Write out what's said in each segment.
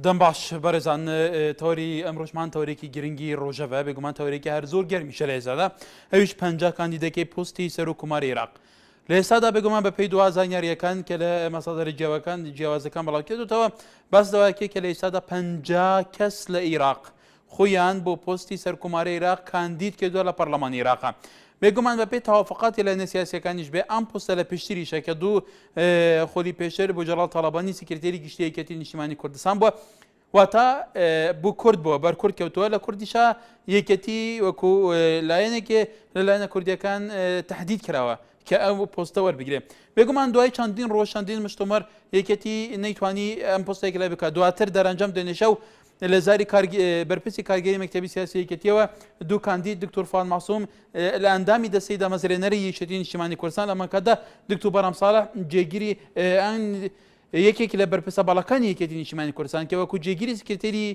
دەم باش بەڕێزان تەوەری ئەمڕۆژمان تەورێکی گرنگی ڕۆژەوە بێگومان تەورێکی هەر زۆر گەرمیشە لە ئێستادا ئەویش 50 کاندیدەکەی پۆستی سەر و کوماری عێراق لە ئێستادا بێگومان بەپێی دو زانیاریەکان کە لە مەسەدەری جیاوازەکان بەڵاو کردوتەوە باس دەوایەکە کە لە ئێستادا 50 کەس لە عێراق خۆیان بۆ پۆستی سەرکوماری عێراق کاندید کردووە لە پەرلەمانی عێراقا بێگومان بەپێی تەوافقاتی لە نەسیاسیەکانیش بێ ئەم پۆستە لە پشتریشە کە دوو خۆری پێشتر بۆ جەڵال تاڵابانی سکرتێری گشتی یەکێتی نیشتیمانی کوردستان بووە واتە بوو کورد بووە بەر کورد کەوتووە لە کوردیشا یەکێتی وەکو لایەنێکی لە لایەنە کوردیەکان تهدید کراوە کە ئەو پۆستە وەربگرێ بێگومان دوای چەندین ڕۆژ چەندین مشتومەر یەکێتی نەیتوانی ئەم پۆستێک لای بکات دواتر دەرەنجام دێنێشە و لە زاری بەرپرسی کارگەری مەکتەبی سیاسی یەکێتیەوە دوو کاندید دکتۆر فواد مەعسووم لە ئەندامی دەستەی دامەزرێنەری یەکێتی نیشتیمانی کوردستان لە مەکەدا دکتۆر بەرام ساڵح جێگیری یەکێک لە بەرپرسە باڵەکانی یەکێتی نیشتیمانی کوردستان کە وەکو جێگیری سکرتێری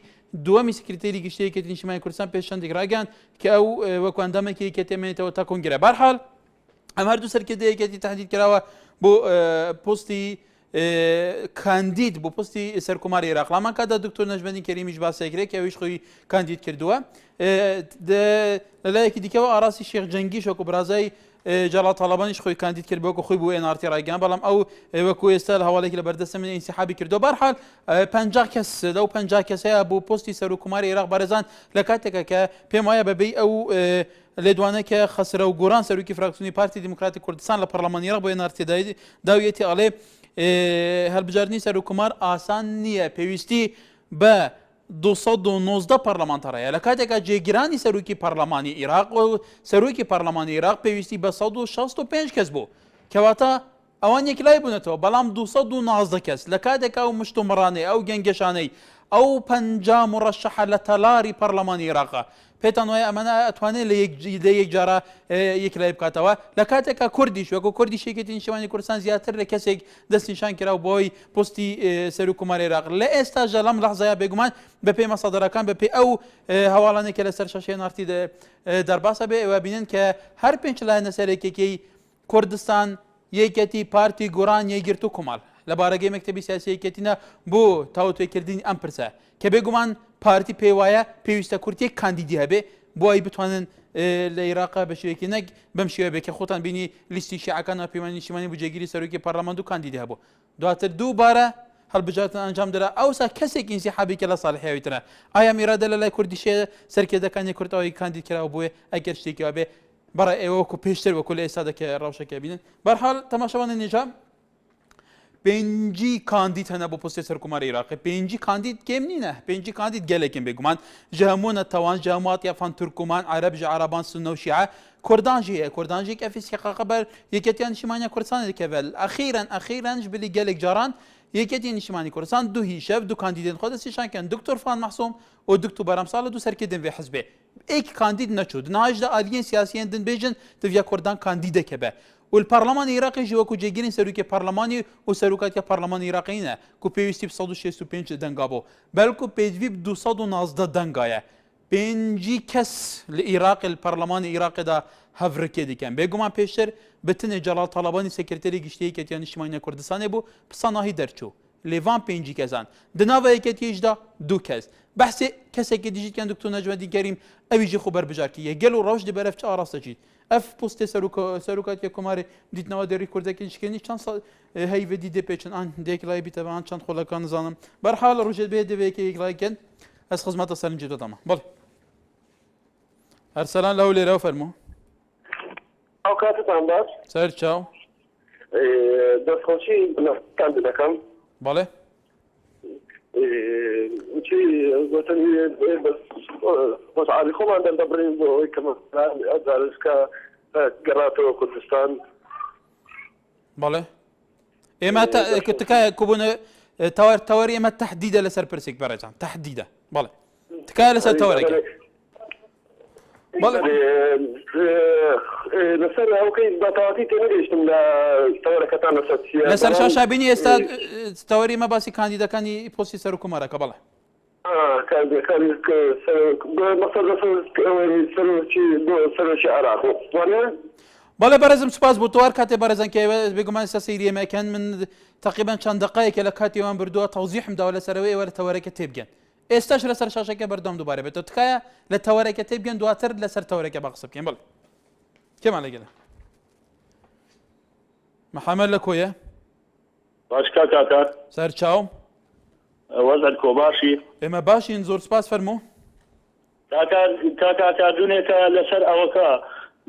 دووەمی سکرتێری گشتی یەکێتی نیشتیمانی کوردستان پێش چەندێک ڕاگەیاند کە ئەو وەکو ئەندامێکی یەکێتی ئەمێنێتەوە تا کۆنگرە بەرحاڵ ئەم هەردوو سەرکردە یەکێتی تهدید کراوە بۆ پۆستی کاندید بۆ پۆستی سەرکوماری عێراق لەمان کادا دکتۆر نەجمەدین کەریمیش باسێکرێت کە ئەویش خۆی کاندید کردووە لەلایەکی دیکەوە ئاراستی شێخ جەنگیش وەکو برازای جەڵال تاڵابانیش خۆی کاندید کرد بۆکو خۆی بۆ NRT ڕایگەیاند بەڵام ئەو وەکو ئێستا لە هەواڵێکی لە بەردەستە من ئینسیحابی کردو بەرحاڵ 50 کەس لەو 50 کەسەیە بۆ پۆستی سەرکوماری عێراق بەڕێزان لە کاتێکە کە پێم وایە بەبێی ئەو لێدوانە کە خەسرە و گۆران سەرۆکی فراکسیۆنی پارتی دیموکراتی کوردستان لە پەرلەمانی عێراق بۆ NRT داویەتی ئەڵێ هەڵبژاردننی سەرکومار ئاسان نییە پێویستی بە 219 پەرلەمانتەڕەیە لە کاتێکە جێگیرانی سەرۆکی پەرلەمانی عێراق و سەرۆکی پەرلەمانی عێراق پێویستی بە 165 کەس بوو کەواتە ئەوان یەکلای بوونەتەوە بەڵام 219 کەس لە کاتێکا ئەو مشتومڕانەی ئەو گەنگەشانەی ئەو 50 مڕەشەحە لە تەلاری پەرلەمانی عێراقە پێتان وایە ئەمانە ئەتوانێت لە یەک جارە یەکلای بکاتەوە لە کاتێکە کوردیش وەکو کوردی یەکێتی نیشتیمانی کوردستان زیاتر لە کەسێک دەستنیشان کراوە بۆی پۆستی سەرکوماری عێراق لە ئێستاژە لەم لەحزەیە بێگومان بەپێی مەسەدەرەکان بەپێی ئەو هەواڵانێکە لەسەر شەشەی NRT دەرباسە بێ ئێوە بینن کە هەر پێنج لایەنە سەرەکیەکەی کوردستان یەکێتی پارتی گۆران یەکگرت و کومەڵ لە بارەگەی مەکتەبی سیاسی یەکێتینە بۆ تاوتوێکردنی ئەم پرسە کە بێگومان پارتی پێی وایە پێویستە کورتێک کاندیدی هەبێ بۆ ئەی بتوانن لە عێراقا بە شوێکی نەک بەم شێوە بێ کە خۆتان بینی لیستی شیعەکان پەیمانی نیشتیمانی بۆ جێگیری سەرۆکی پەرلەمان دوو کاندیدی هەبوو دواتر دووبارە هەڵبژاردن ئەنجام درا ئەوسا کەسێک ئینسیحابی کە لە ساڵحیاویترە ئایا میرادە لە لای کوردیشێ سەرکردەکانی کورتەوەی کاندید کراوە بۆیە ئەگەر شتێکیوا بێ بەڕە ئێوە وەکو پێشتر وەکو لە ئێستا دەکە ڕەوشەکە بینن بەرحاڵ تەماشاوانە نێژام پێنجی کاندید هەنە بۆ پۆستی سەرکوماری عێراقی پێنجی کاندید کێم نینە پێنجی کاندید گەلێکن بێگومان ji hemû netewان ji hemû hatiyafan Turkûman Ereb ji Eraban Sunne û Şîe Kurdan jî heye Kurdan jî efîsîqa xeber yeketiya Niştimaniya Kurdistanê dikeve axîren ji bilî gelek caran yeketiya Niştimanî Kurdistan du hîşev du kandîdên xwe destnîşan kirin Dr. Fuad Mehsûm û Dr. Beram Salih du serkêdên vê hizbê ek kandîd neçû di navê de aliyên siyasiyên din bêjin diviya Kurdan kandîdek hebe والپەرلەمانی عێراقی ژ وەکو جێگیرین سەرۆکی پەرلەمانی و سەرۆکاتیە پەرلەمانی عێراقینە کو پێویستی 165 دەنگا بۆ بەلکو پێوی 219 دەنگایە پێنجی کەس لە عێراقی لە پەرلەمانی عێراقیدا هەڤرکێ دیکەن بێگومان پێشتر بتنێ جەڵال تاڵابانی سکرتێری گشتی یەکێتیە نیشتیمانیە کوردستانê بوو پسەناهی دەرچوو لێڤان پێنجی کەسان دناوە یەکێتیشدا دوو کەس بەحسێ کەسێکی دیژیتیان دکتۆر نەجمەدین کەریم ئەویژی خۆ بەربژارکی یەگەل و ڕەوش دەبەرەف چ ئاراستەچیت ئەف پۆستی سەرۆکاتی کۆماری دیتنەوە دەری کوردەکەی شکێنی چەند هەیڤە دیدێ پێچن ئان دێکلای بیتەوان چەند خۆڵەکان نزانم بەرحاڵ ڕۆژێت بێ دەبێت یەکلایکەن ئەس خزمەتە سەرنجی دەدەمە بڵێ هەرسەلان لەو لێرەوە فەرموو ئەو کاتتان باش سەر چاو دەستخۆشی کاندید دەکەم بەڵێ خۆشحالی خۆمان دەبڕین بۆ ئەوەی کە ئەزارشکە گەڕاتەوە کوردستان بەڵێ ئێمە تکایە کوبوونە تەوەری ئێمە تەحدیدە لەسەر پرسێک بەڕێزان تەحدیدە بەڵێ تکایە لەسەر تەوەرەکە لەسەر ئەوکەی بەتەواتی تێنەگەیشتم لە تەوەرەکەتان لەسەر شاشا بینی ئێستا تەوەری مە باسی کاندیدەکانی پۆستی سەرکومارەکە بەڵێ سەرۆکی عێراق بەڵێ بەرەزم سوپاس بۆ توار کاتێ بەرەزان کە بێگومان ئێستا سەیری ئێمەکەن من تقریبان چەند دقایەکە لە کاتێوان بردووە تەوزیحم داوە لەسەرەوەی ئێوە لە تەوەرەکە تێبگەن ئێستاش لەسەر شاشەکە بەردەم دووبارە بێتەوە تکایە لە تەوەرەکە تێبگەن دواتر لەسەر تەوەرەکە بە قسە بکەین بڵێ کێمان لەگەڵە محەممەد لە کۆیە باش کاکار سەر چاوم وەزن کۆباشی ئێمە باشین زۆر سپاس فەرموو کاکاردونێکە لەسەر ئەوەکە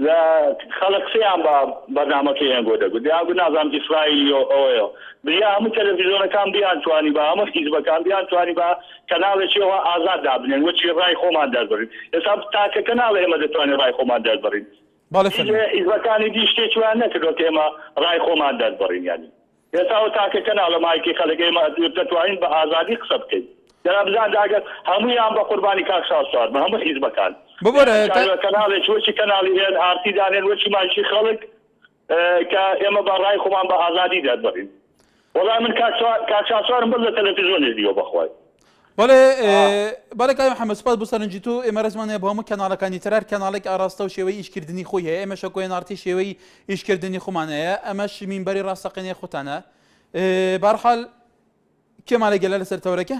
لە خەڵک قسەیان بە بەرنامەکەیان بۆ دەگوت دیاگو نازانم ئیسرائیل ئەوەیە بریا هەموو تەلەڤیزیۆنەکان بیان توانی بە هەموو حیزبەکان بیان توانی بە کەناڵێکیەوە ئازاد دابنێن وەچی ڕای خۆمان دەربڕین ئێستا تاکە کەناڵ ئێمە دەتوانێت ڕای خۆمان دەربڕین بەڵێ فەرموو حیزبەکانی دی شتێکیان نەکردوە کە ئێمە ڕای خۆمان دەربڕین یانی ئێستا تاکە کەناڵە مایکی خەڵک ئێمە دەتوانین بە ئازادی قسە بکەین دەرا بزان داگەر هەموویان بە قوربانی کاک شاسوار بە هەموو حیزبەکان ببوورە کەناڵێک وەچی کەناڵی هێن ئارتی دانێن وەچی مایکی خەڵک کە ئێمە بە ڕای خۆمان بە ئازادی دەربڕین وەڵام من کاک شاسوارم بڵ لە تەلەڤیزیۆنێ دیوە بەخوای بەڵێ کای محەممەد سوپاس بۆ سەرنجی تو ئێمە ڕێزمانەیە بۆ هەموو کەناڵەکانی ترار کەناڵێک ئاراستە و شێوەی ئیشکردنی خۆی هەیە ئێمە شەکۆی نارتی شێوەی ئیشکردنی خۆمانەیە ئەمەش مینبەری ڕاستەقینەی خوتانە بەرحاڵ کێمان لەگەلە لەسەر تەوەرەکە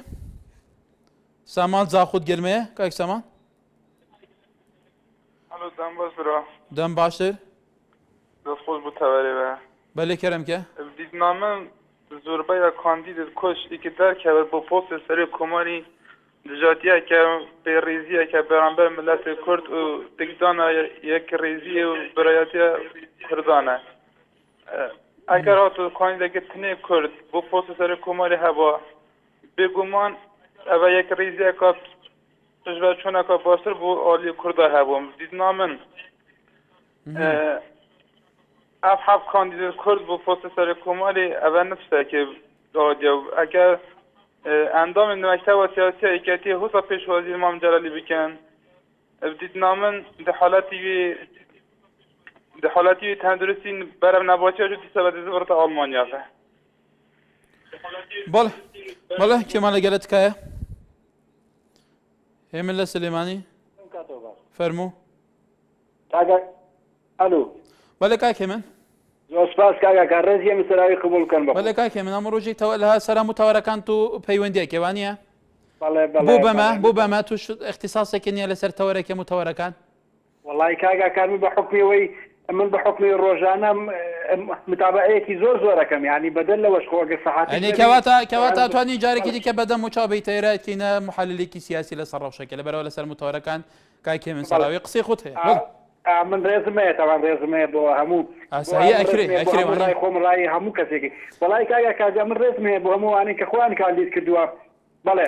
سامان زاخود گەرمەیە کاک سامان دەم باشتر دەستخۆش بوو تەوەرێوە بەلێ کەرەمکە دیدنامە زۆربەیە کاندیدت کۆشتێکی دەرکەوە بۆ پۆستە سەری کۆماری دژاتیەکە پێڕێزیەکە بەرامبەر ملەتی کورد و تێکدانە یەک ڕێزی و بەرایەتە کوردانە ئەگەر هاتو کاندیدەکە تنێ کورد بۆ پۆستە سەری کۆماری هەبووە بێگومان ئەوە یەک ڕێزیەکە تژبە چۆنەکە باشتر بۆ ئالی کووردا هەبووم دیدنامن اف حب کاندیدات کرد بو پست سر کمالی اول نفسه که دادیا اگر اندام نمکته و سیاسی ایکتی حسا پیشوازی امام جلالی بکن دیدنامن ده حالتی تندرستی برای نباتی وجود سبب زبرت آلمانیا ده بله کمان لگلت که همین سلیمانی فرمو الو بله کاک من زۆر سپاس کاکا ڕێزیە مسەراوی قبول بکەن بەڵێ کاکێ من ئەمە ڕۆژێک لەها سەرام و تاوەرەکان و پەیوەندیەکێوانە بۆ بەمە توش اختصاسێکی نییە لەسەر تەوەرەکەم و تەوەرەکان وڵی کاگاکان من بە حکمیەوەی من بە حکمی ڕۆژانە متابعەیەکی زۆر زۆرەکەم ینی بەدەل لەوەش خۆگە سەحاتی کەواتە توانی جارێکی دیکە بەدەم و چاوبەی تەیرەکەینە محللێکی سیاسی لەسەر ڕەوشەکە لەبەرەوە لەسەر متەوەرەکان کاکێ من سەراوی قسەی خۆت هەیە من ڕێزمەیە تاوان ڕێزمەیە بۆ هەموو ڕای خۆم ڕای هەموو کەسێکی وڵی کاگا من ڕێزمەیە بۆ هەمووانەی کە خوان کاندید کردووە بەڵێ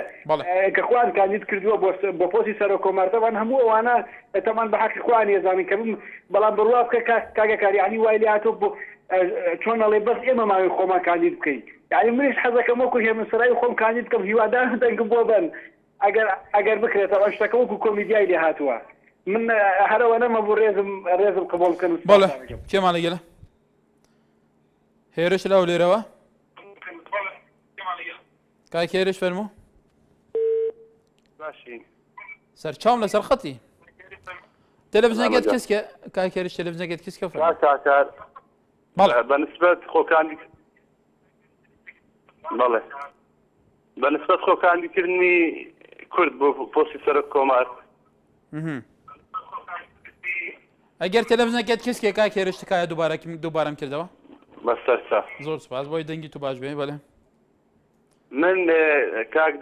کە خوان کاندید کردووە بۆ پۆستی سەر کۆمەرتەوان هەموو ئەوانە تەمان بە حەقی خوان ێزانین کە بەڵام بڕوا بکە کاگەکاریانی وای لێ هاتۆ بۆ چۆن ئەڵێ بەس ئێمە ماوەی خۆمان کاندید بکەین یعنی منیش حەزەکەم وەکو هێمنسەرای خۆم کاندید بکەم هیوادار دەنگم بۆ بن ئەگەر بکرێتەوە شتەکە وەکو کۆمیدیای لێ هاتووە من هەرەوە نەمە بۆ ڕێزم قبول بکەن بەڵێ کێمان لەگەڵە هێرش لەو لێرەوە کاک هێرش فەرموو سەرچاوم لەسەر خەتی تەلەڤیزیۆنەکەت کەسکە کاک هێرش تەلەڤیزیۆنەکەت کەسکە کاکار بەنسبەت خۆکاندی بەڵێ بەنسبەت خۆکاندیکردنی کورد بۆ پۆستی سەر کۆمار ئەگەر تەلەڤیزیۆنەکەت کەسکێ کاک هێرش تکایە دووبارەم کردەوە بەسەرچە زۆر سپاس بۆی دەنگی تو باش بێ بەڵێ من کاک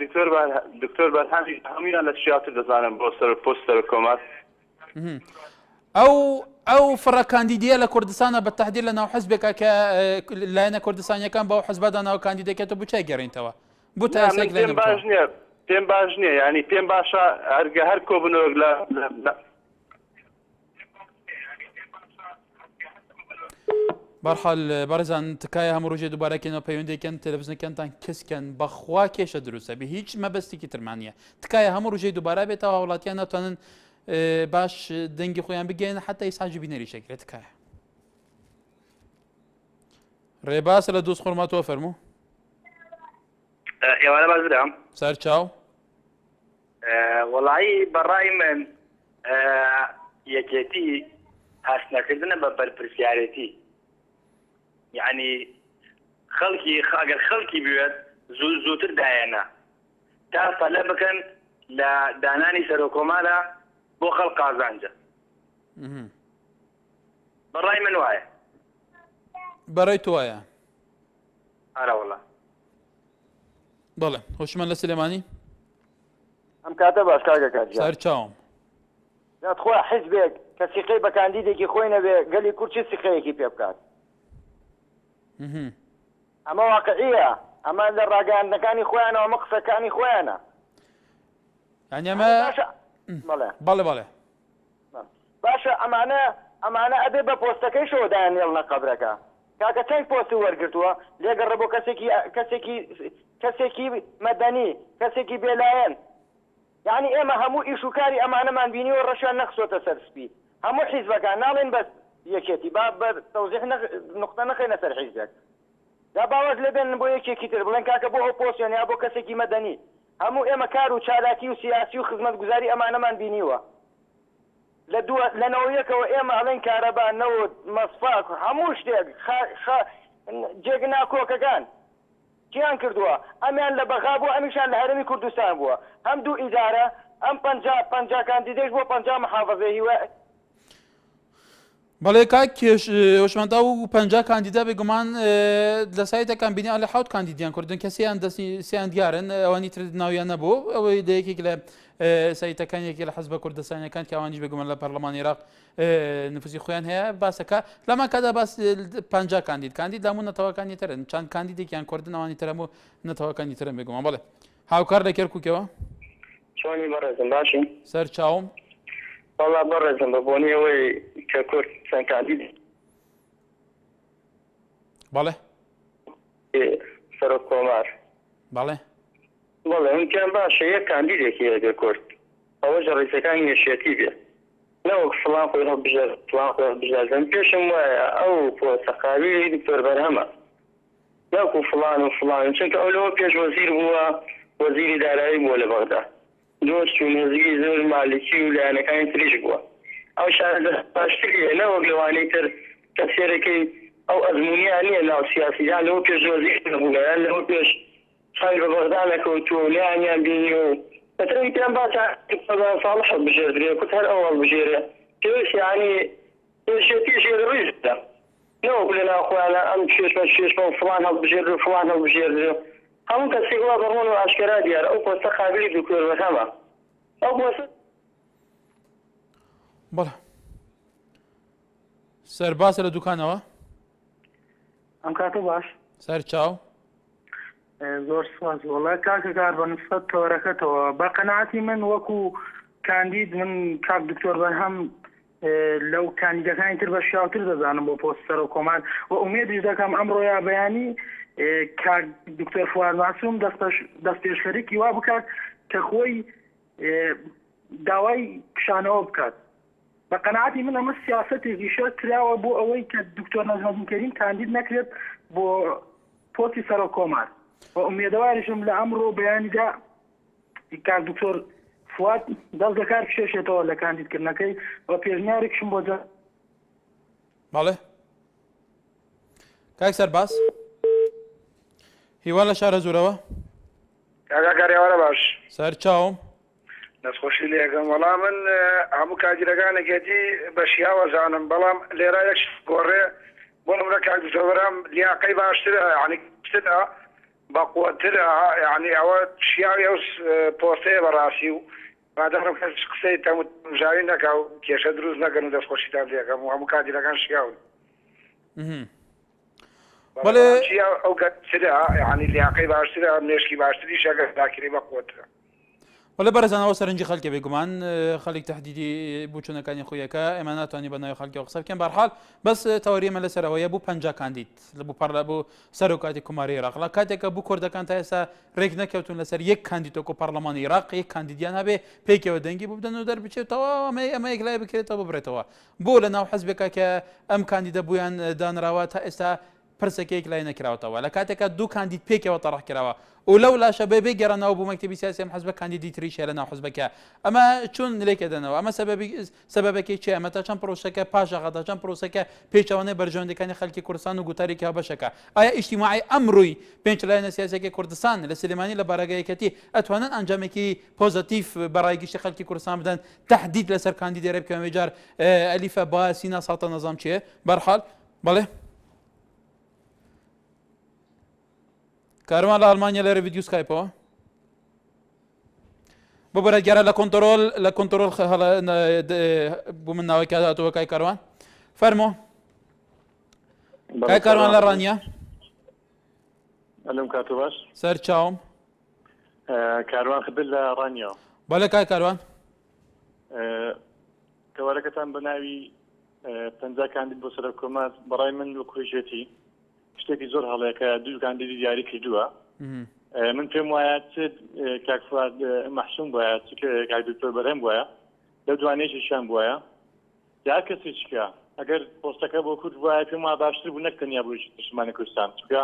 دکتۆر بەرهەمی هەمویان لە شیاتر دەزانم بۆ سەر پۆست سەر کۆمار ئەو فڕە کاندیدیە لە کوردستانە بە تەحدید لە ناو حزبێکە کە لایەنە کوردستانیەکان بەو حزبەدا ناو کاندیدەکەتە بچای گەڕێنیتەوە بوو تا پێم باش نییە ینی پێم باشە هەرگە هەر کۆبنەوەک لە بەرحاڵ بەڕێزان تکایە هەموو ڕۆژێ دووبارەکەنەوە پەیوەندێکەن تەلەڤیزیۆنەکەتان کەسکەن بەخوا کێشە دروستە بە هیچ مەبەستێکی ترمانە تکایە هەموو ڕۆژەی دووبارە بێتەوە وڵاتیان ناتوانن باش دەنگی خۆیان بگەین حتا ئیساجی بینەری شەکرێت تکایە ڕێباس لە دۆست خۆرماتەوە فەرموو ئێوانە باز بدەم سەر چاو وەڵایی بەڕای من یەکێتی هەستنەکردنە بە بەرپرسیارەتی یعنی خەڵکی ئەگەر خەڵکی بوێت زووتر دایەنە تا فەلە بکەن لە دانانی سەرۆکۆمارە بۆ خەڵک قازانجە بەڕای من وایە بەڕای تو وایە ئارە وەڵا بەڵێ هۆشمەند لە سلێمانی ئەم کاتە باش کاکە کاتژیان سەر چاوم جات خۆی حیزبێک کە سیقەی بە کاندیدێکی خۆی نەبێ گەلی کورد چه سیقەیەکی پێ بکات ئەمە واقعیە ئەمە لە ڕاگەاندنەکانی خۆیانەوە ئەمە قسەکانی خۆیانە یعنی ئەمە بەڵێ بەڵێ باشە ئەمانە ئەبێ بە پۆستەکەی شەوە دایانێڵنە قەبرەکە کاکە چەند پۆستی وەرگرتووە لێگەڕە بۆ کەسێکی مەدەنی کەسێکی بێلایەن یعنی ئێمە هەموو ئیشوکاری ئەمانەمان بینیوە ڕەشیان نەخسۆتە سەرسپی هەموو حیزبەکان ناڵێن بەس یەکێتی با بە تەوزیح نقطە نەخێنە سەر حیزبێک دا باوەش لێبێن بۆ یەکێکی تر بڵێن کاکە بۆ ئەو پۆستیان یا بۆ کەسێکی مەدەنی هەموو ئێمە کار و چالاکی و سیاسی و خزمەتگوزاری ئەمانەمان بینیوە لەنەوەیەکەوە ئێمە ئەڵێن کارەبا نەوت مەسفاک هەموو شتێک جێگنا کۆکەکان کیان کردووە ئەمیان لە بەغا بووە ئەمیشان لە هەرمی کوردستان بووە هەم دوو ئیدارە ئەم پەنج کاندیدەش بۆ 5 محافەزەی هیوە بەڵێ کاک کێش هۆشمەندا و 5 کاندیدا بێگومان لە سایتەکان بینی لە 7 کاندیدیان کوردن کەسیان دەستیان دیارن ئەوانی تر ناویان نەبوو ئەوەی دەیەکێک لە سایتەکان یەکی لە حەزبە کوردستانیەکان کە ئەوانیش بێگومان لە پەرلەمانی عێراق نفوسی خۆیان هەیە باسەکە لەمان کادا باس 5 کاندید هەموو نەتەوەکانی ترن چەند کاندیدێکیان کوردن ئەوانی تر هەموو نەتەوەکانی ترن بێگومان بڵێ هاوکار لە کێرکووکەوە چۆنی بەڕێزم باشین سەر چاوم وەڵا بەڕێزم بە بۆنی ئەوەی کە کورد چەند کاندید بەڵێ سەرۆک کۆمار بەڵێ بەڵێ ئەمکان باشە یەک کاندیدێکی هەیە کورد ئەوەش ڕێسەکانی نێشێتی بێ نەوەک فڵان خۆی هەڵبژێر فڵان خۆی هەڵبژێردن پێشم وایە ئەو پۆستەقاوی دکتۆر بەرهەمە ناکو فڵان و فڵان چونکە ئەو لەوە پێش وەزیر بووە وەزیری دارایی بووە لە بەغدا دۆست و نزیکی زۆر مالکی و لایەنەکانی تریش بووە ئەو شارە باشتری نەوەک لەوانەی تر کە سێرەکەی ئەو ئەزمونیان نییە ناو سیاسیدان لەوە پێش وەزیر نەبوویان لەوە پێش خەڵک بە بەغدا نەکەوتووە لایەنیان بینی و بەتەنیان باسە ساڵح هەڵبژێردرێ کوت هەر ئەو هەڵبژێرێ پێویست یعنی پێشێتیشی ڕوویدا نەوەک لە ناوخۆیانە ئەم شێشمە فڵان هەڵبژێردر و فڵان هەڵبژێردرێ هەموو کەسێک وا بەڕۆن و ئاشکرا دیارە ئەو پۆستە قابلی دکتۆر بەرهەمە ئەو پۆستە بەڵێ سەرباسە لە دوکانەوە ئەم کاتە باش سەر چاو زۆر سپاس وەڵای کاکە کار بە نسبەت تەوەرەکەتەوە بە قەناعەتی من وەکو کاندید من کاک دکتۆر بەرهەم لەو کاندیدەکانی تر بە شیاوتر دەزانم بۆ پۆست سەرۆکۆمار و ئومێدیش دەکەم ئەمڕۆیا بەیانی کاک دکتۆر فواد ماسووم دەست پێشخەرێکی وا بکات کە خۆی داوای کشانەوە بکات بە قەناعەتی من ئەمە سیاسەتێکی شەر کراوە بۆ ئەوەی کە دکتۆر نەجمەدین کەریم کاندید نەکرێت بۆ پۆستی سەرۆکۆمار و ئومێدەواریشم لە ئەمڕۆ بەیانیدا کاک دکتۆر فواد دەست دەکار کشێشێتەوە لە کاندیدکردنەکەی و پێشنیارێکشم بۆ جا بەڵێ کاک سەرباس هیوا لە شارە زۆرەوە کاکاکاریاوەرە باش سەر چاوم دەستخۆشی لێگەم وەڵام من هەموو کاگیرەکانێکێتی بە شیاوە زانم بەڵام لێرە یەک گۆڕێ بۆ نمرە کاک دکتۆرم لیاقەی باشترە یعنی باشترە بەقووەترە یعنی ئەوە شیاوی ئەو پۆستەیە بەڕاستی و مادەم کەس قسەی تەمژاوی نەکا و کێشە دروست نەکەن و دەستخۆشیتان لێگەم و هەموو کاگیرەکان شیاون بەڵێ ئەو گەترە یعنی لیاقەی باشترە نێشکی باشتری شەگەر داکری بەقووەترە وەڵێ بەرەزانەوە سەرنجی خەڵکێ بێگومان خەڵک تهدیدی بووچوونەکانی خۆیەکە ئێمە ناتوانانی بە ناوی خەڵکیەوە قسە بکەین بەرحاڵ بەس تەوەریەمە لەسەرەوەیە بوو 5 کاندید بوو پەرلە بوو سەرۆکاتی کوماری عێراق لە کاتێکە بوو کوردەکان تا ئێستا ڕێک نەکەوتون لەسەر یەک کاندیدۆکۆ پەرلەمانی عێراق یەک کاندیدیان هەبێ پێکەوە دەنگی بوو بدەن و دەربچێتەوە ئەمە یەک لای بکرێتەوە ببرێتەوە بۆ لە ناو حەزبێکە کە ئەم کاندیدە بوویان دانراوە تا ئێستا پرسەکەیەک لای نەکراوەتەوە لە کاتێکە دوو کاندید پێکەوە تەڕح کراوە و لەو لاشە بێ گەڕانەوە بوو مەکتەبی سیاسی ئەم حزبە کاندیدی تریش هەیە لە ناو حزبەکە ئەمە چۆن لێکە دەنەوە ئەمە سەبەبێکی چێ ئەمە تا چەند پرۆسەکە پاشەقەتا چەند پرۆسەکە پێچەوانەی بەرژەوەندەکانی خەڵکی کوردستان و گوتاریکە بەشەکە ئایا ئیجتیماعی ئەمڕۆی پێنج لایەنە سیاسیەکەی کوردستان لە سلێمانی لە بارگایەکەتی ئەتوانن ئەنجامێکی پۆزتیف بەڕای گشتی خەڵکی کوردستان بدەن تهدید لەسەر کاندیدێرە بکەوێ جار ئەلیفە باسینا ساڵتە نەزام چیە بەرحاڵ بەڵێ کاروان لە ئەڵمانیا لێرە ڤیدیۆ سکایپەوە ببرە گەرە لە کۆنتڕۆل بوو من ناوەی کاتەوە کای کاروان فەرمۆ کای کاروان لە ڕانیا ئەلم کاتۆ باش سەر چاوم کاروان خبر لە ڕانیەوە بەڵێ کای کاروان کەوارەکەتان بە ناوی پەنجا کاندید بۆ سەرۆک کۆمەڵ بەڕای من وە کوێژێتی شتێکی زۆر هەڵەیەکە دوو کاندیدی دیاری کردووە من پێم وایە کاک فواد مەحسووم بووە کاک دکتۆر بەرهەم بووە لەو دوانێژیشان بووە یا کەسی چکە ئەگەر پۆستەکە بۆ کورد وایە پێم وایە باشتر بوو نەکتەنیا بۆ نیشتیمانی کوردستان چکە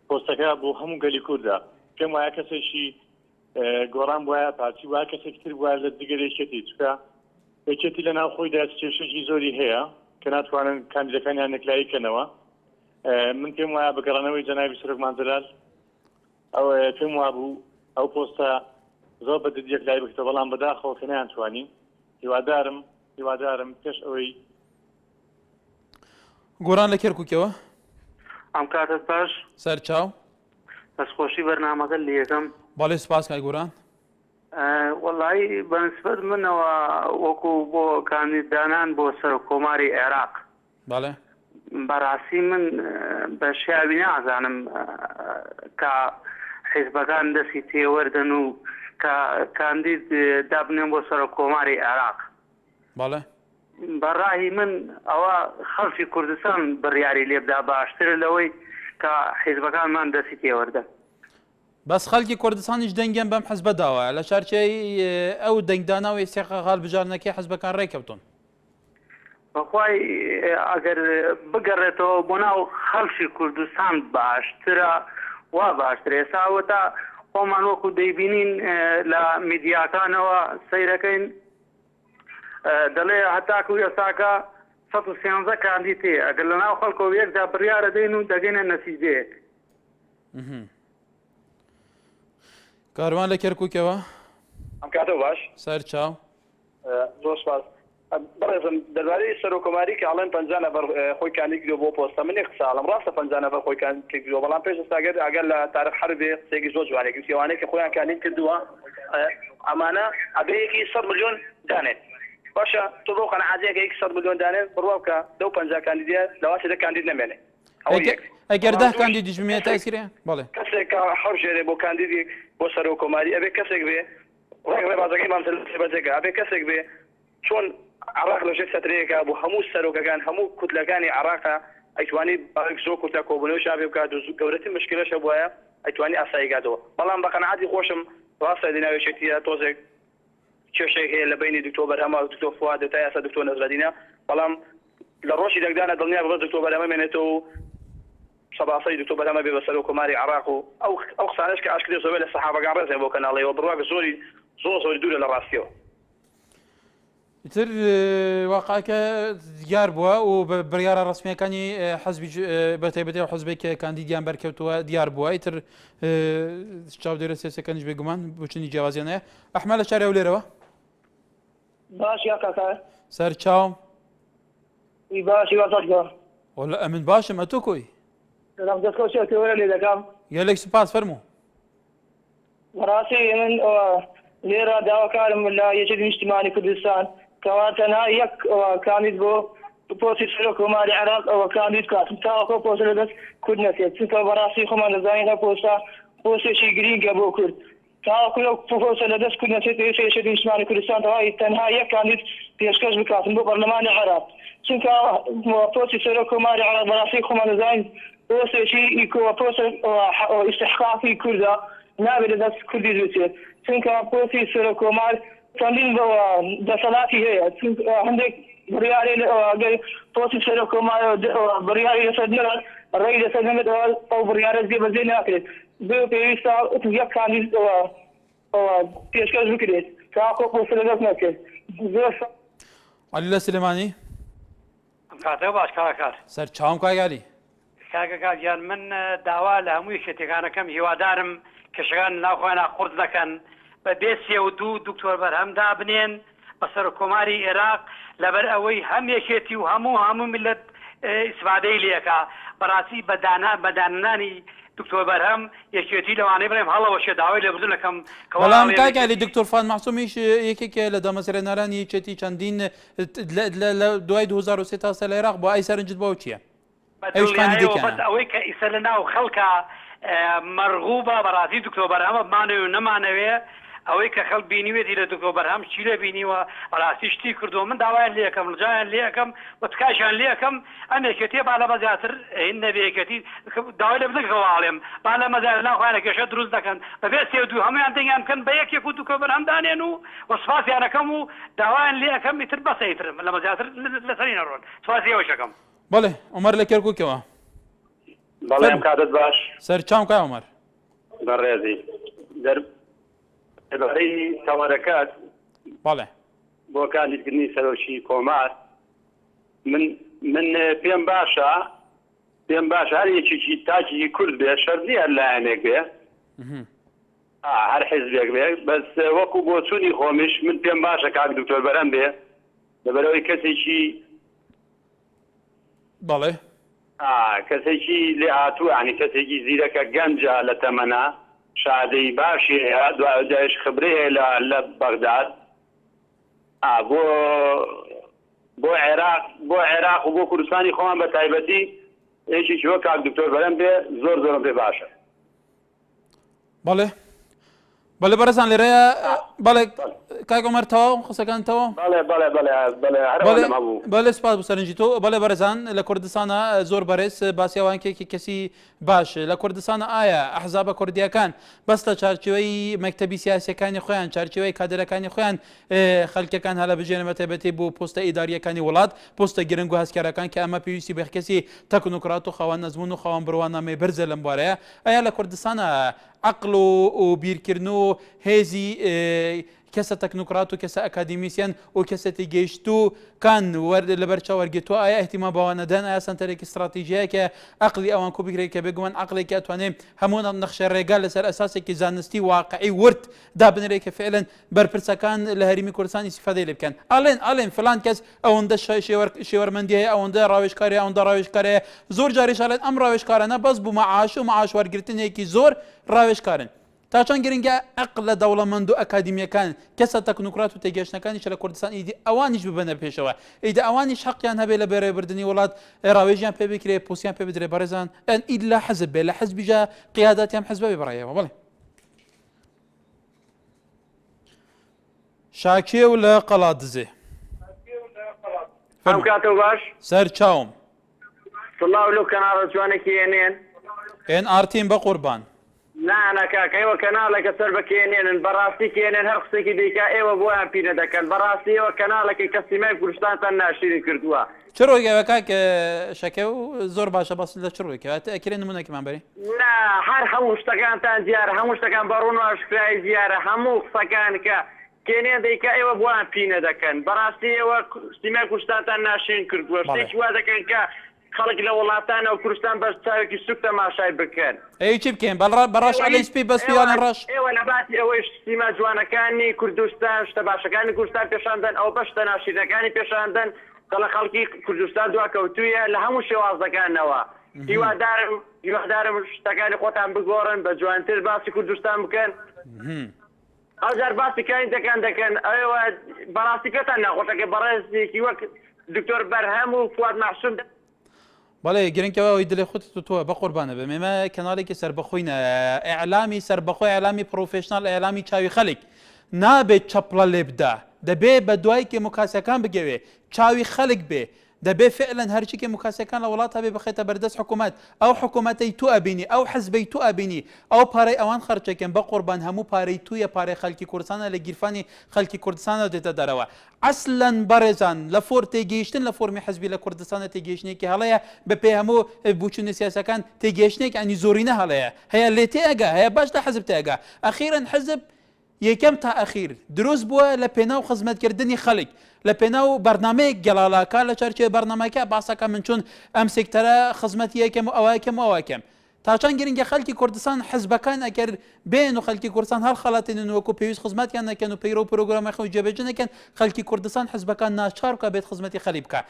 پۆستەکە بۆ هەموو گەلی کووردە پێم وایە کەسێکی گۆڕان وایە پارتی وایە کەسێکی تر وایە لە دیگەرێکێتی چکە یەکێتی لە ناو خۆیدا کێشەی زۆری هەیە کە ناتوانن کاندیدەکانیان نەکلایی بکەنەوە من پێم وایە بەگەڕانەوەی جەنابی سەرۆک مانزەرال ئەو پێم وا بوو ئەو پۆستە زۆر بە دەدیەک لای بکتە بەڵام بەداخەوە کە نەیانتوانی هیوادارم پێش ئەوەی گۆران لە کێرکووکەوە ئەم کاتت باش سەر چاو دەستخۆشی بەرنامەکە لە یەکەم باڵێ سپاس کای گۆران وەڵی بەنسبەت منەوە وەکو بۆ کاندیددانان بۆ سەر کۆماری عێراق باڵێ بەڕاستی من بە شیاوی نازانم کە حیزبەکان دەستی تێوەردن و کە کاندید دابنێن بۆ سەر کۆماری عێراق باڵێ بەڕاهی من ئەوە خەڵکی کوردستان بڕیاری لێبدا باشتر لەوەی کە حیزبەکانمان دەستی تێوەردە بەس خەڵکی کوردستانیش دەنگیان بەم حزبە داوە لە شارچەی ئەو دەنگدانەوەی سێقە غاڵ بژارنەکەی حزبەکان ڕێکەوتون بەخوای ئەگەر بگەڕێتەوە بۆ ناو خەڵکی کوردستان باشترە وا باشتر ئێساوە تا خۆمان وەکو دەیبینین لە میدیاکانەوە سەیرەکەین دەڵێ هەتاکو ئێستاکە 113 کاندید هەیە ئەگەر لە ناو خەڵکەوە یەکدا بڕیارە دەین و دەگەینە نەتیجەیەک کاروان لە کێرکووکەوە ئەم کاتە باش سەر چاو زۆر سپاس بەڕێزم دەربارەی سەرۆکۆماری کە ئەڵێن 50 نەفەر خۆی کاندید کردووە بۆ پۆستە من قسەڵم ڕاستە 50 نەفەر خۆی کاندید کردووە بەڵام پێش ئێستاگەر ئەگەر لە تاریخ حربێ قسێکی زۆر جوانێکی سێوانەیە کە خۆیان کاندید کردووە ئەمانە ئەبەیەکی 100 ملیۆن دانێت باشە تۆ بۆ قەنەعاتێک 100 ملیۆن دانێت بڕوا بکە لەو 50 کاندیدە لەواتێدا کاندید نەمێنێ ئەگەر 10 کاندیدیش بمێنێت تاسیرێ بەڵێ کەسێک کە هەڵژێرێ بۆ کاندیدی بۆ سەرۆکۆماری ئەبێ کەسێک بێ ڕێبازەکەی مامسەر بەجێگە ئەبێ کەسێک بێ چۆن عراق لەژێر سەترەیەکە بۆ هەموو سەرۆکەکان هەموو کوتلەکانی عراقە ئەیتوانی زۆر کوتە کۆبوونەوەی شابێ بکات و گەورەتی مشکلەشە بواە ئەیتوانی ئاساییگاتەوە بەڵام بە قەنەعاتی خۆشم ڕاستە دیناوێشێتیە تۆزێک کێشەی هەیە لە بینی دکتۆر بەرهەمە و دکتۆر فواد تا یاسا دکتۆر نەزرەدینە بەڵام لە ڕۆژی دەنگدانە دڵنیا بە دکتۆر بەرهەمە مێنێتەوە و سەباسەی دکتۆر بەرهەمە بێ بە سەرۆکۆماری عراق و ئەو قسانەش کە ئاشکرێ زۆر لە سەحابەکان ڕێزێن بۆ کەناڵەوە بڕواکە زۆری دوورە لە ڕاستیەوە تر واقعکە دیار بووە و بڕیارە ڕسمیەکانی حەزبی بەتایبەتی و حەزبێکی کاندیدیان بەرکەوتووە دیار بووە ئیتر چاودێرە سیاسەکانیش بێگومان بچنی جیاوازیانەیە ئەحمە لە شارێ لێرەوە باش یا کاکا سەر چاوم باشی وەزەگە وەڵا ئەمن باشم ئە تۆ کۆی دەستکەوتێتەوە لێ دەکەم گەلێک سوپاس فەرموو بەڕاستی من لێرە داواکارم لە یەکێتی نیشتیمانی کوردستان کەوا تەنها یەک کاندید بۆ پۆستی سەرۆکۆماری عێراق ئەوە کاندید کاتم تاوەکۆ پۆستە لەدەست کورد نەکرێت چونکە بەڕاستی خۆمان دەزانین ئەو پۆستێکی گرینگە بۆ کورد تاوەکو ئەو پۆستە لەدەست کورد نەچێت یەکێتی نیشتیمانی کوردستان تەواوی تەنها یەک کاندید پێشکەش بکاتن بۆ پەرلەمانی عێراق چونکە پۆستی سەرۆکۆماری عێراق بەڕاستی خۆمان دەزانین پۆستێکی پۆستە ئیستحقاقی کوردە نابێت لەدەست کوردی دووچێت چونکە پۆستی سەرۆکۆمار چەندین دەسەڵاتی هەیە هەندێک بڕیاری ئەگەر پۆستی سەرۆکۆمار بڕیاری لەسەر نەرن ڕێی لەسەر نەمێتەوە ئەو بڕیارە زێ بەزێ ناکرێت بێ پێویستە یەک کاندید پێشکەش بکرێت تاکۆ پۆستە لەدەست نەکرێت زۆر علی لە سلێمانی کاتەوە باش کاکات سەر چاوم کاگالی کاکەکات یان من داوا لە هەمووی شتێکانەکەم هیوادارم کەشەکان ناوخۆیانە قورس دەکەن بە بێ سێ و دوو دکتۆر بەرهەمدا بنێن بەسەر کۆماری عێراق لەبەر ئەوەی هەم یەکێتی و هەموو ملت ئیسفادەی لێکا بەڕاستی بەدانانی دکتۆر بەرهەم یەکێتی لەوانەیە بڵێم هەڵەوە شێ داوای لێ بردن نەکەم بەڵام کاگالی دکتۆر فان مەحسوومیش یەکێکە لە دامەزرێنەرانی یەکێتی چەندین لە دوای 2023 تا سە لە عێراق بۆ ئای سەرنجت بۆ چییە؟ ئەوەی کە ئیسە لە ناو خەڵکە مەرغوبە بەڕاستی دکتۆر بەرهەمە بمانەوێ و نەمانەوێ ئەوەی کە خەڵک بینیوێتی لە دکتۆر بەرهەم چی لێ بینیوە بەڕاستی شتی کردو من داوایان لێ یەکەم ڕجایان لێ یەکەم و تکاشیان لێ یەکەم ئەم یەکێتیە با لە بەزیاتر هین نەبێ یەکێتی داوای لێ بدەکەوە ئاڵێم با لە مەزار ناخوایانە کێشە دروست دەکەن بەبێ سێ و دوو هەمویان دەنگیان بکەن بە یەکێک و دکتۆر بەرهەم دانێن و سوپاسیانەکەم و داوایان لێ یەکەم ئیتر بەسە ئیتر لە مەزیاتر لەسەری نەڕۆن سوپاسی ئەوەشەکەم بەڵێ عومەر لە کەرکووکەوە بەڵێم کاتت باش سەر چاوم کای عومەر بەڕێزی دەربارەی تەوەرەکات بەڵێ بۆ کاندیدکردنی سەرۆکی کۆمار من پێم باشە هەر یەکێکی تاجی کورد بێ شەرزی هەر لایەنێک بێ هەر حیزبێک بێ بەس وەکو بۆ چوونی خۆمیش من پێم باشە کاک دکتۆر بەرهەم بێ لەبەرەوەی کەسێکی بەڵێ کەسێکی لێ هاتووە ینی کەسێکی زیرەکە گەنجە لە تەمەنا شادەی باشی هەیە دوایش خبرەی هەیە لە بەغداد بۆ عێراق و بۆ کوردستانی خۆمان بە تایبەتی هیچی وەک کاک دکتۆر بەرهەم بێ زۆرم پێ باشە بەڵێ بەڵێ بەرەزان لێرەیە بەڵێ کاک عومەر تەواو قسەکانتەوە بەڵێ سپاس بۆ سەرنجی تۆ بەڵێ بەرەزان لە کوردستانە زۆر بەرز باسی ئەوانکێکی کەسی باش لە کوردستانە ئایا ئەحزابە کوردیەکان بەستە چارچوەی مەکتەبی سیاسیەکانی خۆیان چارچوەی کادرەکانی خۆیان خەڵکەکان هەڵە بژێنە بە تایبەتی بۆ پۆستە ئیداریەکانی وڵات پۆستە گرنگ و هەسکارەکان کە ئەمە پێویستی بە کەسی تەکنۆکرات و خاوەن نەزمون و خاوەن بڕوانامەی بەرزە لەم بارەیە ئایا لە کوردستانە عقل و بیرکردن و هێزی کەسە تەکنۆکرات و کەسە ئەکادیمیسیان و کەسەتی گەیشتو کان لەبەر چاوەرگێتوە ئایا احتیما بەوانەدەن ئایا سنتەرێکی استراتیژیە کە عقلی ئەوان کو بگرێت کە بگومان عقلێکی ئەتوانێت هەموو نەخشە ڕێگا لەسەر ئەساسێکی زانستی واقعی ورد دابنرێت کە فعلەن بەرپرسەکان لە هەرمی کوردستان استیفادەی لێ بکەن ئاڵێن فلان کەس ئەوەندە شێوەرمەندی هەیە ئەوەندە ڕاوێژکاری ئەوەندە ڕاوێژکارەیە زۆر جاریش ئاڵێن ئەم ڕاوێژکارانە بەس بوو مەعاش و مەعاش وەرگرتنێکی زۆر ڕاوێژکارن تا چەند گرنگە عقل لە دەوڵەمەند و ئەکادیمیەکان کەسە تەکنۆکرات و تێگەشتەکانیش لە کوردستان ئیدی ئەوانیش ببەنە پێشەوە ئیدی ئەوانیش حەقیان هەبێ لە بەڕێوەبردننی وڵات ڕاوێژیان پێ بکرێ پۆستیان پێ بدرێ بەڕێزان ئەن ئید لە حەزب بێ لە حەزبیجا قیاداتیان حەزب بێ بڕێەوە بڵێ شاکێ و لە قەڵات دزێ ئەم کاتەوە باش سەر چاوم سڵاو لەو کەناڵە جوانێکی هێنێن ئێن ئارتیم بە قوربان نانەکەکەیوە کەناڵێکە سەر بەکێنێنن بەڕاستی کێنێن هەر قسێکی دیکە ئێوە بۆیان پینە دەکەن بەڕاستی ئەوە کەناڵێکی کەسیمای کوردستانتان ناشیری کردووە چ ڕۆیگەوە کاکە شەکە و زۆر باشە باس لە چ ڕۆیکەوە ئەکرێن نمونەکەمان بەری هەر هەموو شتەکانتان دیارە هەموو شتەکان بەڕوون و ئاشکرای دیارە هەموو قسەکان کە کێنێ دیکە ئێوە بۆیان پینە دەکەن بەڕاستی ئێوە سیمای کوردستانتان ناشین کردووە شتێکی وا دەکەن کە خەڵک لە وڵاتانە و کوردستان بەس چاوێکی سوک تەماشای بکەن ئەی چی بکەین بەڕاش ئەلسپی بەسپییانە ڕەش ئێوە لە باسی ئەوەی سیما جوانەکانی کوردستان شتە باشەکانی کوردستان پێشاندن ئەو بەشتە ناشیدەکانی پێشاندن کە لە خەڵکی کوردستان دواکەوتویە لە هەموو شێوازەکانەوە هیوادارم شتەکانی خۆتان بگۆڕن بە جوانتر باسی کوردستان بکەن ئەوجار باسیکانی دەکەن ئەوە بەڕاستی پێتان ناخۆشەکە بەڕێزێکی وەک دکتۆر بەرهەم و فواد مەحسووم بەڵێ گرنگەوەی دلێ خۆت تۆ بە قوربانە بە مێمە کەناڵێکی سربەخۆینە ئەعلامی سربەخۆی ئەعلامی پرۆفێشنال ئەعلامی چاوی خەڵک نابێت چەپڵە لێ بدا دەبێ بە دوای کێ مکاسەکان بگەوێ چاوی خەڵک بێ دەبێ فعلا هەرچیکە مکاسەکان لە وڵات هەبێ بخێتە بەردەست حکوومەت ئەو حکوومەتەی تو ئەبینی ئەو حزبەی تو ئەبینی ئەو پارەی ئەوان خەرچەکەن بە قوربان هەموو پارەی تویە پارەی خەڵکی کوردستانە لە گیرفانی خەڵکی کوردستانە دێتە دەرەوە ئەسلەن بەڕێزان لە فۆر تێگەیشتن لە فۆرمی حزبی لە کوردستانە تێگەیشتنێکی هەڵەیە بە پێی هەموو بچوونە سیاسەکان تێگەیشتنێک ئەنی زۆرینە هەڵەیە هەیە لێ تێگە هەیە باش لە حزب تێگە ئەخیرەن حزب یەکەم تا ئەخیر دروست بووە لە پێناو خزمەتکردنی خەڵک لە پێناو بەرنامەیەک گەڵاڵاکە لە چەرچێ بەرنامەکە باسەکە من چون ئەم سێکتەرە خزمەتی یەکەم و ئەوەکەم و ئەوەکەم تا چەند گرنگە خەڵکی کوردستان حزبەکان ئەگەر بێن و خەڵکی کوردستان هەر خەڵاتێنن وەکو پێویست خزمەتیان نەکەن و پەیرە و پرۆگرامە خۆی جێبەجێ نەکەن خەڵکی کوردستان حزبەکان ناچار بکە بێت خزمەتی خەڵی بکە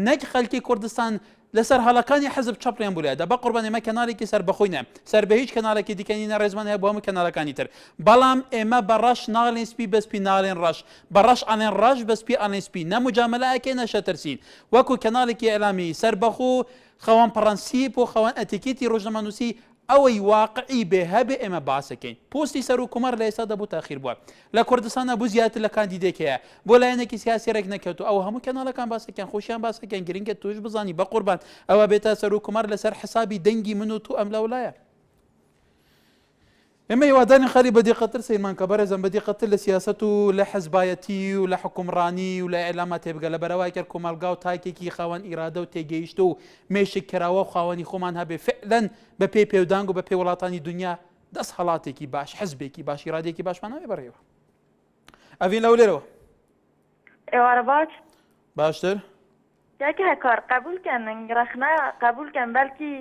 نەک خەڵکی کوردستان لەسەر هەڵەکانی حزب چەپڕیان بولایە بە قوربان ئێمە کەناڵێکی سەر بەخۆینە سەر بە هیچ کەناڵێکی دیکەنی نەڕێزمان هەیە بۆ هەموو کەناڵەکانی تر بەڵام ئێمە بە ڕەش ناڵێن سپی بەسپی ناڵێن ڕەش بە ڕەش ئەڵێن ڕەش بەسپی ئەڵێن سپی نەموجامەلەکەی نەشەتەرسین وەکو کەناڵێکی ئەلامی سەر بەخۆ خەوان پەڕەنسیپ و خەوان ئەتیکێتی ڕۆژنامەنووسی ئەوەی واقعی بێ هەبێ ئێمە باسەکەین پۆستی سەر و کومەر لە ئێستا دەبوو تاخیر بووە لە کوردستانە بوو زیاتر لە کاندیدێکەیە بۆ لایەنێکی سیاسی ڕێک نەکەوت ئەو هەموو کەناڵەکان باسەکەن خۆشیان باسەکەن گرنگە توش بزانی بە قوربان ئەوە بێتە سەر و کومەر لەسەر حسابی دەنگی من و تو ئەم لەولایە ئێمە هیوادارین خەری بەدیقەتر سەیرمان کە بەڕێزم بەدیقەتر لە سیاست و لە حزبایەتی و لە حکومڕانی و لە ئێلامە تێبگە لە بەرەوای کرد کۆمەلگا و تاکێکی خاوەن ئیرادە و تێگەیشت و مێشک کراوە و خاوەنی خۆمان هەبێ فعلەن بە پێی پێودانگ و بە پێی وڵاتانی دنیا دەست هەڵاتێکی باش حزبێکی باش ئیرادێکی باشمان هەبێ بەڕێوە ئەڤین لەو لێرەوە ئێوارە باش باشتر یاکە هەکار قبولکەن ڕەخنا قبولکەن بەلکی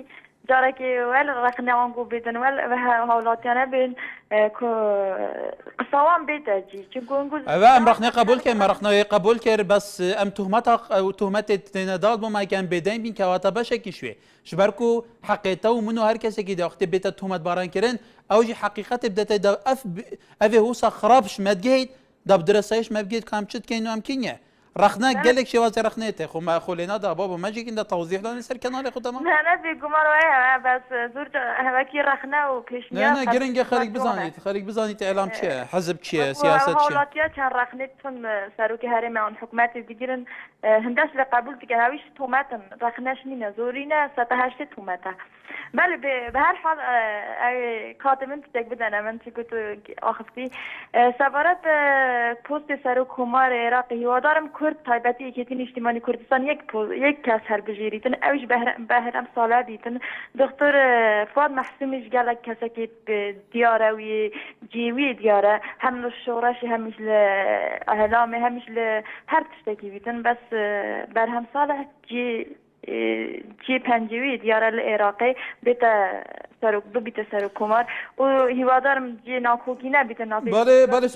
جارێکی وەل ڕەخنەوان گو بێتن وەل هاوڵاتیانە بێن قسەوان بێتەجی ئەوە ئەم ڕەخنەی قبولکە مەڕەخنەوەی قبول کرد بەس ئەم توهمەتێت تێنەداڵ بۆ ماکیان بێدەین بین کەواتە بەشێکی شوێ ژبەرک و حەقێتە و من و هەر کەسێکی داوەختێ بێتە توهمەت بارانکردن ئەوژی حەقیقەتی بدەتە ئەvێ هوسا خراپش مەدگەیت دەبدرەسەیش مەبگێت کامچت کەین و ئەمکینە رخنا قالك شي واسي رخنيته خو ما خولينا دا بابا ما جيك انت توضيح لنا سر كنال خو تمام لا في قمر ويا بس زرت هواكي رخنا وكشنيا انا قرنقه خليك بزانيت اعلام شي حزب شي سياسه شي حولاتيا كان رخنتهم ساروكي هرم عن حكومات ديجرن هنداش لقبول تكهاويش تومات رخناش نينا زورينا ستهاشت توماتا بله به هر حال کاتمن تک بدن من چی گفت آخفتی سفارت پست سر حکومت عراق هیوادارم کرد تایبتی که تین اجتماعی کردستان یک کس هر بجیریتن اوش بهرم ساله دیتن دکتر فؤاد محسومش گلک کسی که دیاروی جیوی دیاره هم لشورش همش لاهلام همش هر تشتکی بیتن بس برهم ساله جی پنجوی دیاره العراقی بیت سر کمار و هیوادارم جی ناکوکی نبیت نابید بله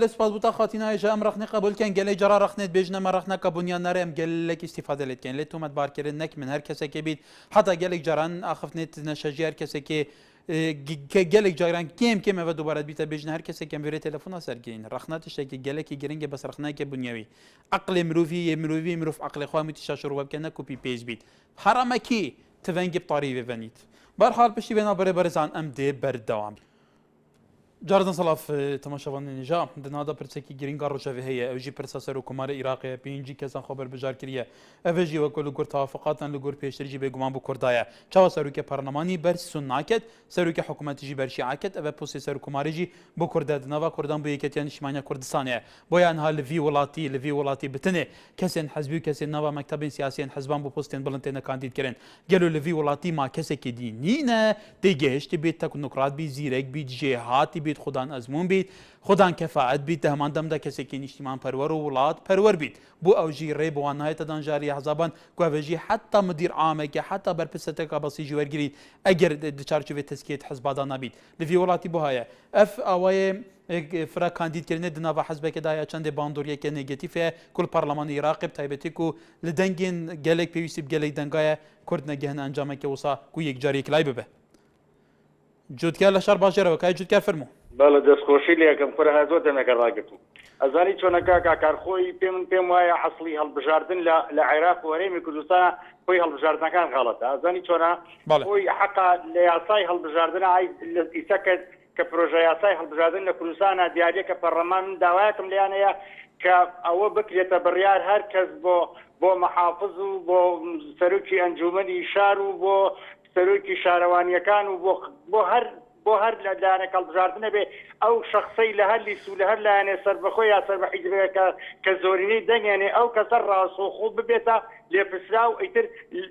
سپاس بوتا خاطینا ایجا ام رخنه قبول کن گلی جرا رخنت بجنه ما رخنه که بنیان نرم گلک استفاده لید کن لیت تومت بار کردن نک من هر کسی که بید حتی گلک جران آخفنت نشجی هر کسی که گلک جاران کم و دوباره بیت بجنه هر کسی که میره تلفن سرگین رخنتش که گلکی گرینگ بس رخنه که بنیوی عقل مروف عقل خواه متشاشر و بکنه کپی پیز بید حرامه کی تفنگی بطاری ببنید برحال پشتی بنا برزان ام دی بردوام جاردن صلاف تماشاوان نجا دنادا پرسکی گرینگا روجاوی هيا اوجي پرساسر حکومت عراق پینجی کسان خبر بجار کریه اوجي وکل گور توافقاتن لگور پیشترجی به گمان بو کردایا چاو سروک پارلمانی بر سناکت سروک حکومتی جی برشی عکت او پوسی سر حکومتی بو کرد نوا کردان بو یکتیان شمانیا کردستانه بویان ها لوی ولاتی بتنه کسین حزبی کسین نوا مکتب سیاسی حزبان بو پوستین بلنتین کاندید کرن گلو لوی ولاتی ما کسی کی دینینه دیگهشت بیت تکنوکرات بی زیرک بی جهاتی بید خودان ازمون بید خودان کفاعت بید دهمان دم دا کسی که اجتماع پرور و ولاد پرور بید بو اوجی ری بو نهایت دانجاری حزبان کو اوجی حتی مدیر عامه که حتی بر پسته کا بسی جوار گرید اگر دچارچوبه تسکیت حزبادان نبید لوی ولاتی بو های اف اوای فرا کاندید کردن دنوا حزب که دایا چند باندوریه که نگاتیفه کل پارلمان عراق تایبتی کو لدنگین گلک پیوسیب گلک دنگای کرد نگهن انجام که وسا کو یک جاری کلای به جودکار لشار باجره وکای جودکار فرمو بله دەستخۆشی لێکم کورە زۆر دەمەکە ڕاگرتوو ئەزانی چۆنەکە کارخۆی پێم وایە حەسڵی هەڵبژاردن لە عێراق و هەرێمی کوردستانە خۆی هەڵبژاردنەکان غەڵەتە ئەزانی چۆنە خۆی حەقا لە یاسای هەڵبژاردنە ئیسەکە کە پرۆژە یاسای هەڵبژاردن لە کوردستانە دیاریەکە پەرلەمان من داوایەکم لیانەیە کە ئەوە بکرێتە بڕیار هەر کەس بۆ مەحافظ و بۆ سەرۆکی ئەنجومەنی شار و بۆ سەرۆکی شارەوانیەکان و بۆ هەر لە لایەنە هەڵبژاردنە بێ ئەو شخصەی لە هەر لیست و لە هەر لایەنێ سەربەخۆی یا سەر بە حیزبەکە کە زۆرینەی دەنگێنێ ئەو کەسە ڕاستەوخۆ ببێتە لێپرسرا و ئیتر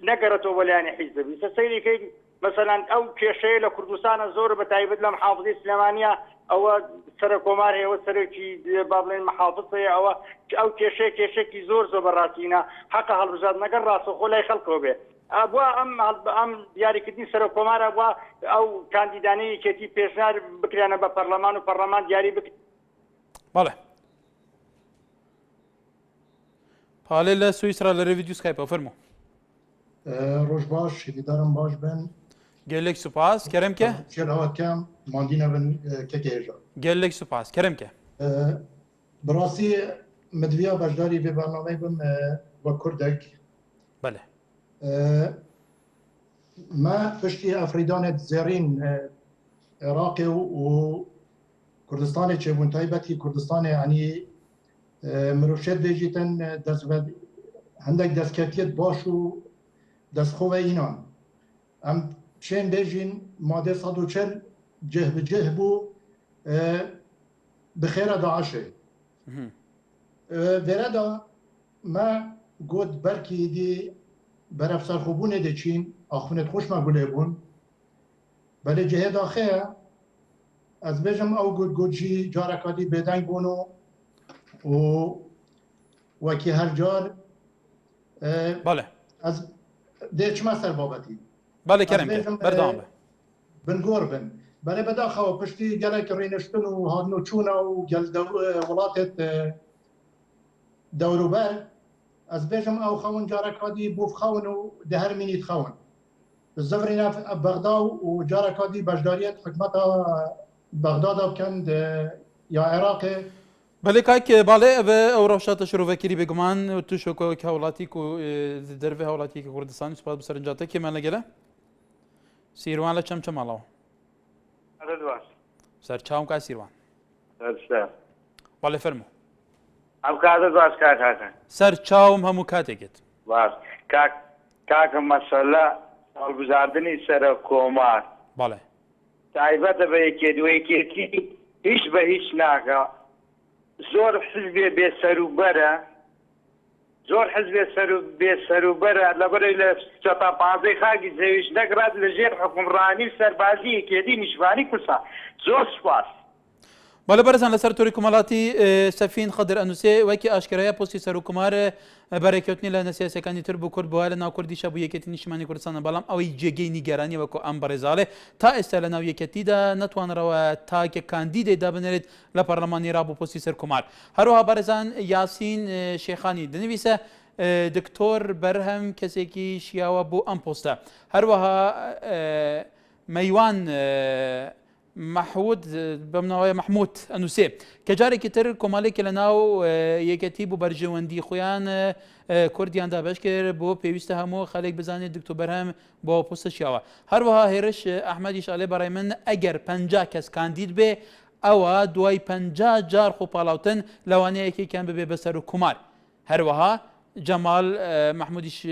نەگەڕێتەوە بە لایەنی حیزبی سەیریکەی مثلا ئەو کێشەیە لە کوردستانە زۆر بە تایبەت لە محافظەی سلێمانیە ئەوە سەرە کۆمار هەیە سەرۆکی با بڵێن محافظ هەیە ئەوە ئەو کێشەیەکی زۆر بەڕاستینە حەقە هەڵبژاردنەکە ڕاستەوخۆ لای خەڵکەوە بێ بووە ئەم دیاریکردنی سەرۆک کۆمارە بووە ئەو کاندیدانەی یەکێتی پێشنیار بکرێنە بە پەرلەمان و پەرلەمان دیاری بکرێت. بەڵێ پاڵێ لە سویسرا لە ڕێڤیدیو سکایپەوە فەرموو. ڕۆژ باش شێویدارم باش بن gelek spas kerem ke çelakem mandîna bin kekêja gelek spas kerem ke birasî medviya beşdarî vê bernameyê bin ve Kurdek bele me piştî Efrîdanê zêrîn Iraqê û Kurdistanê çêbûn taybetî Kurdistanê yanî mirûşet bêjîtin hindek destketiyet baş û destxove înan em شين بيجين مادة صادو چل جه بجه بو بخيرة داعشي بردا ما قد بركي دي برفسر خوبونه دي چين اخونت خوش ما قوله بون بله جه داخيه از بيجم او قد جي جاركا دي بدنگ بونو و وكي هر جار بله از دي چما سر بابتي بله کرم بردام بنگور بن بله بداخل پشتی گلک رینشتن و هادنو چونه و گل ولاتت دوروبر از بیجم او خون جارک هادی بوف خون و دهر مینید خون زفرین بغداد و جارک هادی بجداریت حکمت بغداد بکند یا عراق بله کاک باله و او روشات شروع وکری بگمان تو شوکو که ولاتی کو درve ولاتی که کردستان سپاس بسرنجاته که من لگله سیروان لچم چم علاوه سر چاوم که سیروان باله فرمو اب کاده باز کاکا سر چاوم همو کاته گت باز کاکا مسئله هەڵبژاردنی سەرە کۆمار باله تایبەتە بە یەکێتی هیچ بە هیچ ناکە زۆر حزبێ بێسەروبەرە زۆر حزبێ بێسەروبەرە لەبەرەی لە چەتا پانزەی خاکی زەویش نەگرات لەژێر حکومڕانی و سەربازی یەکێتی نیشتوانی کوردستان زۆر سوپاس بالا برزان لەسەر تۆری کۆمەڵاتی سەفین خەدر ئەنووسێ وەکی ئاشکرایە پۆستی سەرۆکومار بەڕێکەوتنی لە نەسیاسەکانی تر بۆ کورد بووە لە ناو کوردیشە بوو یەکێتی نیشتیمانی کوردستانە بەڵام ئەوەی جێگەی نیگەرانی وەکو ئەم بەڕێزاڵێ تا ئێستا لە ناو یەکێتیدا نەتوانرەوە تاکە کاندیدێ دابنێت لە پەرلەمانی ڕابوو پۆستی سەرکومار هەروەها بەرزان یاسین شێخانی دەنویسە دکتۆر بەرهەم کەسێکی شیاوە بۆ ئەم پۆستە هەروەها مەیوان محمود بمناوی محمود انوسه که جاری که تر کمالی که لناو یکتی بو برجواندی خویان کردیان دابش که بو پیوست همو خالق بزنید دکتر برهم با پست شیاوه هر وها هرش احمد ایشاله برای من اگر 50 کس کاندید به او دوای 50 جار خو پالاوتن لوانه یکی کن به بسر کمال هر وها جمال محمودیش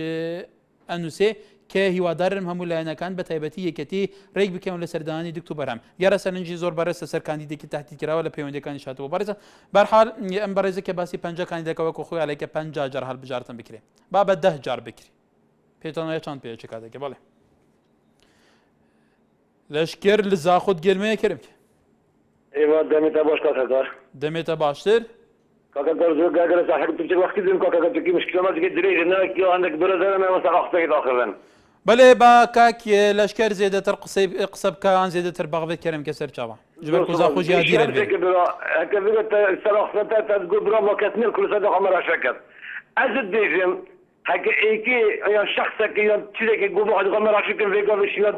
انوسه که هیوادارم هەموو لایەنەکان بە تایبەتی یەکەتی ڕێک بکەون لە سەردانی دکتۆر بەرهەم دیارە سەرنجی زۆر بەڕێستە سەر کاندیدێکی تهدیدکراوە لە پەیوەندیەکانی شاتەوە بەڕێزە بەرحال ئەم بەڕێزە کە باسی 50 کاندیدەکەوە کە خۆی ئالەیکە 50 جار هەڵبژاردن بکرێ با بە 10 جار بکری پێتانەیە چەند پێچ کاتێکە بەڵێ لەشکر لە زاخۆت گرمەیە کرم ئێوە دەمێتە باش کاکەکار دەمێتە باشتر کاکەکار زۆر گاگەرە ساحب تچ وەختی دێم کاکەکەکی مشکلەمەزگە درێژە ناکی هەندێک برەدەرەمە وەسە ئاختەی داخلن بله با کاک لشکر زیادتر قصب کان زیادتر باغوت کرم که سر چاوا جبر کوزا خوش یادی رد که بگه سراخته تا تقول برام وکتنی کل صد عمر شکر از دیجم هک ایکی یا شخص که یا چیزی که گفت واحد عمر شکر ویگا وشیلا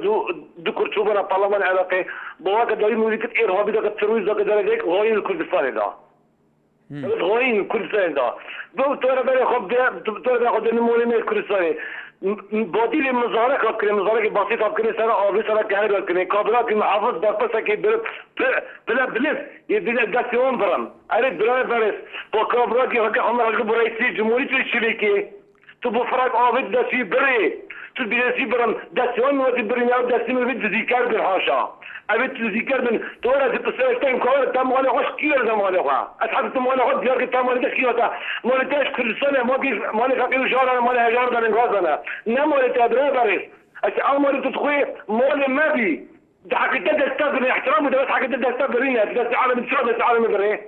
دو کرچوبه را پارلمان عراقی با که داری مولیکت ارهابی دا که تروریست دا که داره دیک غاین کردستان دا غاین کردستان دا دو تو را برای خود نمونه کردستانی بوديل مزارع كابكري مزارع بسيط كابكري سر آبی سر كهر كابكري كابرات محافظ برفسه كي بلا بلف يبدأ دستيون برام أريد بلا برس وكابرات يهكا عمر رجب رئيسي جمهورية الشركة تبو فرق آبی دستي بري تبي برام دستيون وقت بري ياو دستيون بيد ذكر بالحاشا أبيت ذكر من تورا تبصر تيم كور تام ولا خوش كير زمان ولا خا أصحاب تام ولا خد ديار تام ولا تشكيلة ما نتاش كل سنة ما نفكر جارنا ما نهجر ده نغازنا نعم ولا تدري باريس أشياء ما تدخل ما ما بي ده حكيت ده استقبل احترام وده بس حكيت ده استقبليني ده عالم الشعب ده عالم البريه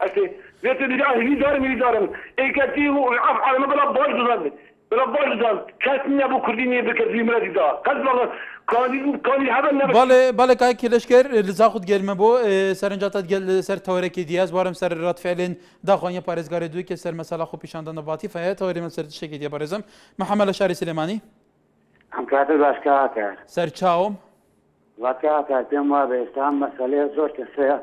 أشي بيت اللي دارم إيه كتير عف على ما بلا بارد كاتني ابو كرديني بكردي مرادي دا قد كان هذا بالك هاي كلاشكر اللي زاخد جلمه بو سرنجات جل سر تورك دياز بارم سر رد فعلين داخوانيا باريزغار دوي كسر مساله خو بيشان نباتي فهي توري من سر شكي دي بارزم محمد شاري سليماني ام كاتب باشكاكر سر تشاوم وكاكر تم بيستعمل مساله زور كسر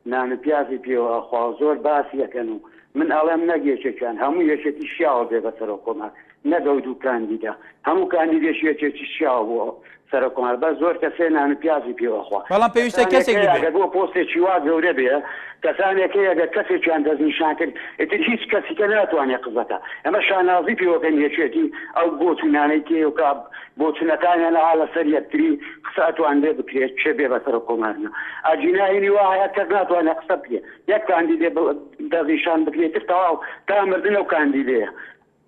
نان بيازي بيو اخو زور باسيه كانوا من ألم نجيش كان هم يشتي الشاو بسرقهم نجودو كانديدا هم كانديدا يشتي الشاو سرقهم بس زور كسينا عن بيازي بيو أخوة. فلان بيوسته كسي جدي. أقول بوستة شواء زوري بيه كسانة كي أجا كسي كان دزني شاكر إتشيس كسي كنات واني قصته أما شان نازي بيو كان يشتي أو بوتنا نيكي وكاب بوتنا كان أنا على سريع تري خسأتو عن ذي بكري شبيه بسرقهم هنا أجنائي واحد كنات واني قصته يك كانديدا دزني بكري تفتاو تامر دنو كانديدا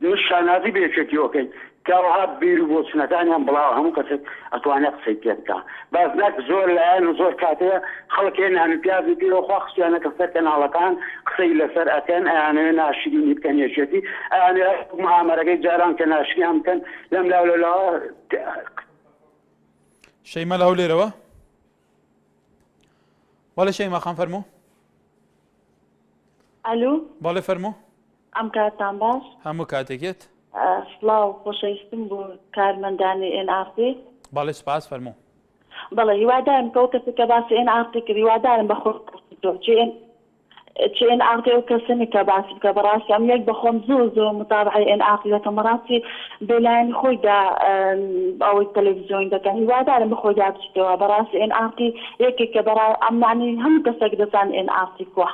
مش شانازي بيشتي اوكي كاوها بيرو بوسنا ثاني هم بلاو هم كسر اتواني قصيتك بس ناك زور الان وزور كاتيه خلكين عن بيازي بيرو خاص انا كفتن على كان قصي لسر كان يعني ناشدين يمكن يشتي انا مع مرقي جاران كان اشكي هم كان لم لا شيء ما له ليره ولا شيء ما خان فرمو الو بالا فرمو ام کاتان باش همو کاتێکێت سڵاو خۆشەویستم بۆ کارمەندانی NRT باڵێ سپاس فەرموو بەڵێ هیوادارم کە ئەو کەسێک کە باسی NRT کرد هیوادارم بە خۆ چی NRT ئەو کەسێنی کە باسی بکە بەڕاستی ئەم یەک بەخۆم زۆر متابعی NRT دەکەم بەڕاستی بێلایەنی خۆیدا ئەوەی تەلەڤیزیۆن دەکەن هیوادارم بە خۆیدا بچیتەوە بەڕاستی NRT یەکێک کە بەڕای ئەم معنی هەموو کەسێک دەزان NRT کووە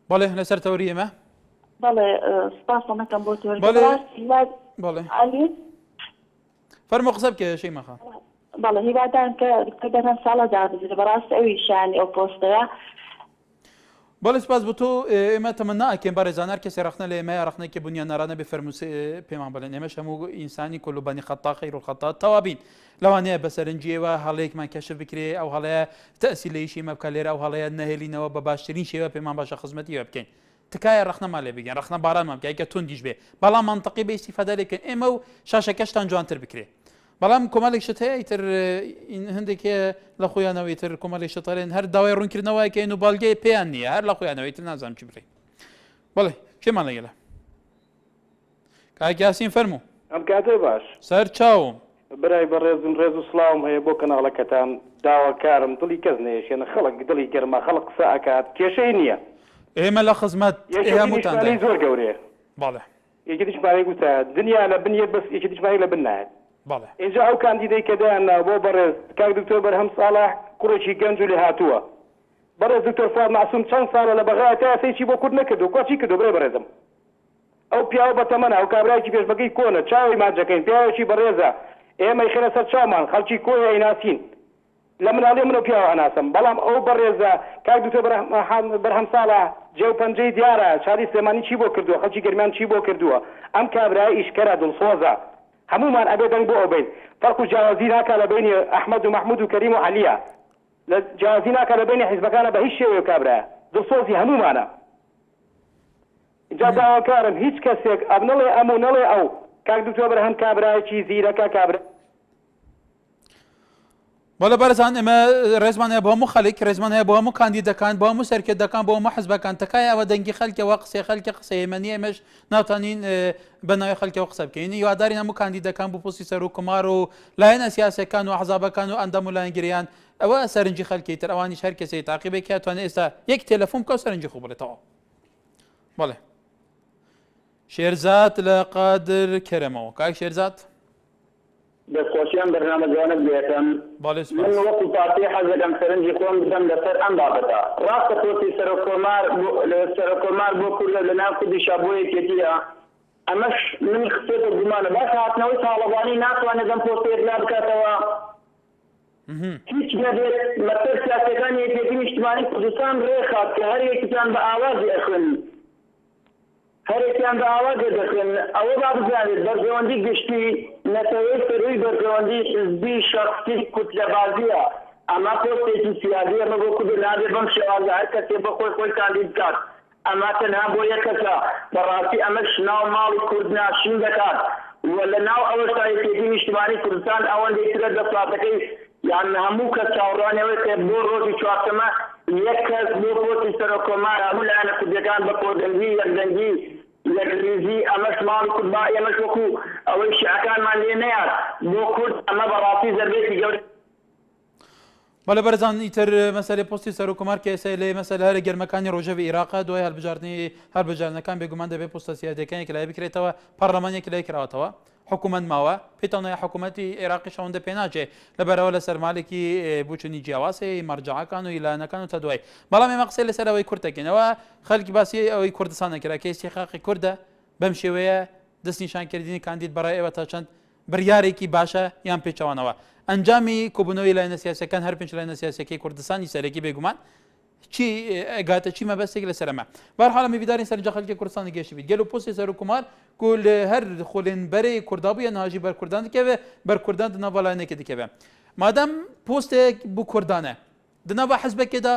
بله لەسەر تەوری ئێمە بەڵێ سپاسم نەکەم بۆ تۆ بەڵێ علی فەرموو قسە بکە شەی مەخا بەڵێ هیوادارم کە دەرەن ساڵەدا بزرێ بەڕاستی ئەوی شانی ئەو پۆستەیە بەڵێ سپاس بۆ تۆ ئێمە تەمەنا ئەکەین بەڕێزان هەر کەسێ ڕەخنە لە ئێمە ڕەخنەیەکی بنیاننەرانە بفەرمووس پێمان بڵێن ئێمەش هەموو ئینسانی کۆلوبانی خەتا خەیر و خەتا تەوابین لەوانەیە بەسەرنجیەوە هەڵەیەکمان کەشف بکرێ ئەو هەڵەیە تەسیلەیشی مە بکە لێرە ئەو هەڵەیە نەهێلینەوە بە باشترین شێوە پێمان باشە خزمەتیوە بکەین تکایە ڕەخنەمان لێ بگەین ڕەخنە بارانمان بکە ئەگە توندیش بێ بەڵام مانتەقی بە ئیستیفادە لێکەین ئێمە و شاشەکەشتان جوانتر بکرێ بەڵام کۆمەڵێک شت هەیە ئیتر هەندێکێ لە خۆیانەوە ئیتر کۆمەڵێک شتەڵێن هەر داوای ڕوونکردنەوەیکەین و باڵگەی پێیان نییە هەر لە خۆیانەوە ئیتر نازانم چی بڕێ بەڵێ کێمان لەگەڵە کاک یاسین فەرموو ئەم کاتێ باش سەر چاوم برای بەڕێزم ڕێز و سڵاوم هەیە بۆ کەناڵەکەتان داواکارم دڵی کەس نێشێنە خەڵک دڵی گەرما خەڵک قسە ئەکات کێشەی نییە ئێمە لە خزمەت هەمووتان زۆر گەورەیە بەڵێ یەکی دیشمانی گوتە دنیا لە بنیە بەس یەکی دیشمانی لە بن نایەت بەڵێ اینجا ئەو کاندیدەی کە دایاننا بۆ بەڕێز کاک دکتۆر بەرهەم ساڵح کوڕێکی گەنج و لێ هاتووە بەڕێز دکتۆر فواد معسووم چەند ساڵە لە بەغایە تا یاسەیەکی بۆ کورد نەکردو کۆچی کردو برێ بەڕێزم ئەو پیاوە بەتەمەنە ئەو کابرایکی پێشبەکەی کۆنە چاوی ماجەکەین پیاوێکی بەڕێزە ئێمەی خێنە سەر چاومان خەڵکی کۆی ئەیناسین لە مناڵێ منە پیاوە ئەناسم بەڵام ئەو بەڕێزە کاک دکتۆر بەرهەم ساڵح جێو پەنجەی دیارە شاری سلێمانی چی بۆ کردووە خەڵکی گەرمیان چی بۆ کردووە ئەم کابرای ئیشکەرە دڵسۆزە هەمومان ئەبێ دەنگ بۆ ئەو بین فەرق و جیاوازی ناکا لە بینی ئەحمەد و مەحموود و کەریم و عەلیە لە جیاوازی ناکا لە بینی حیزبەکانە بە هیچ شێوەیە کابرایە دڵسۆزی هەمومانە اینجا داواکارم هیچ کەسێک ئەب نەڵێ ئەم و نەڵێ ئەو کاک دکتۆر بەرهەم کابرایەکی زیرەکە کابرا بەڵێ بەرزان ئێمە ڕێزمان هەیە بۆ هەموو خەڵک ڕێزمان هەیە بۆ هەموو کاندیدەکان بۆ هەموو سەرکردەکان بۆ هەموو حزبەکان تکایە ئەوە دەنگی خەڵکەوە قسەی خەڵکی قسەی ئێمەنی ئێمەش ناتوانین بە ناوی خەڵکەوە قسە بکەین هیوادارین هەموو کاندیدەکان بۆ پۆستی سەر و کومار و لایەنە سیاسەکان و حەزابەکان و ئەندەم و لایەنگریان ئەوە سەرنجی خەڵکی تر ئەوانیش هەر کەسێک تاقیبێکی ئەتوانێت ئێستا یەک تێلەفۆن بکە و سەرنجی خۆ بڵێتەوە بەڵێ شێرزاد لە قادر کەرەمەوە کاک شێرزاد دەستخۆشیان بەرنامەجوانت بێتم من وەکو پارتی حەزەکەم سەرنجی خۆم بدەم لەسەر ئەم بابەتە ڕاستە پۆستی سەرۆکۆمار بۆ کوردە لە ناو کوردیشا بۆ یەکێتیە ئەمەش من خسێتە گومانە باش هاتنەوەی تاڵەبانی ناتوانێت ئەم پۆستی لا بکاتەوە هیچ نەبێت مەسەر سیاسەکانی یەکێتی نیشتیمانی کوردستان ڕێخات کە هەر یەکیتان بە ئاوازی ئەخوێن هەرێکیان بە ئاوازێ دەخوێن ئەوە با بزانێت بەرژەوەندی گشتی نەتەوەی سەروی بەرژەوەندی حزبی شەخسی کوتلەبازیە ئەمە پۆستێکی سیاسی ئەمە بۆ کورد نابێت بەم شێوازە هەر کەسێ بە خۆی کاندید بکات ئەمە تەنها بۆ یەک کەسە بەڕاستی ئەمەش ناو ماڵی کورد ناشین دەکات و لە ناو ئەوەشتا یەکێتی نیشتیمانی کوردستان ئەوەندەی ترە دەسڵاتەکەی یان هەموو کەس چاوەڕوانەوەی کە بۆ ڕۆژی چوارشەممە یەک کەس بۆ پۆستی سەرۆکۆمار هەموو لایەنە کوردیەکان بە کۆدەنگی یەکدەنگی یەکریزی ئەمەش ماڵی کورد با ئێمەش وەکو ئەوەی شیعەکانمان لێ نەیات بۆ کورد ئەمە بەڕاستی زەربێتی گەورە بەڵێ بەرزان ئیتر مەسەلەی پۆستی سەرۆکۆمار کە ئێستا لێ مەسەلە هەرە گەرمەکانی ڕۆژەوی عێراقا دوای هەڵبژاردنەکان بێگومان دەبێت پۆستە سیاسیەکانی لای بکرێتەوە پەرلەمانێکی لای کراوەتەوە حکوومەت ماوە پێتەوەی حکوومەتی عێراقی شەوەندە پێ ناچێت لەبەرەوە لە سەرمالێکی بچوونی جیاوازی مەرجعەکان و ئیلانەکان و تا دوای بەڵام ئێمە قسەی لەسەر ئەوەی کوردەکەینەوە خەڵکی باسی ئەوەی کوردستان نەکرا کە ئیستیحقاقی کوردە بەم شێوەیە دەست نیشانکردنی کاندید بەڕای ئێوە تا چەند بڕیارێکی باشە یان پێچەوانەوە ئەنجامی کۆبوونەوەی لایەنە سیاسیەکان هەر پێنج لایەنە سیاسیەکەی کوردستانی سەرەکی بێگومان چی ئەگاتە چی مەبەستێک لەسەر ئەمە بەرحاڵە میویدارین سەرنجە خەڵکی کوردستانی گەشتی بیت گەل و پۆستی سەرۆکۆمار کو لە هەر خۆلێنبەرەی کوردابوویە ناژی بەر کوردان دکەوێ بەر کوردان دناوە لایەنێکی دکەوێ مادام پۆستێک بوو کوردانە دناوە حزبێکێدا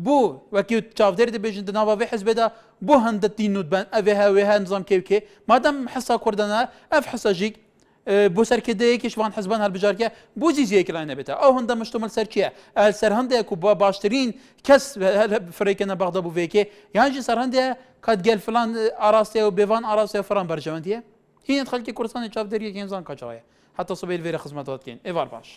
بۆ وەکی چاودێر دەبێژن دناوە بێ حزبێدا بۆ هەندە تینوتبان ئەوێ هاوێها نظام کێوکێ مادام حسا کوردانە ئەف حسەژیک بۆ سەرکردەیەکی شوان حزبان هەڵبژارکە بۆ زیزیەکی لای نەبێتە ئەو هەندە مشتمل سەر چییە سەر هەندێک و بە باشترین کەس فڕێکەنە بەغدە بوو وێکێ یانجی سەر هەندێک کاتگەل فلان ئاراستێ و بێوان ئاراستێ فڕان بەرژەوەندیە هینت خەڵکی کوردستانی چاودێریەکی هێنزان کاچەوەیە حتا سبەی لێرە خزمەتەوەتکەین ئێوار باش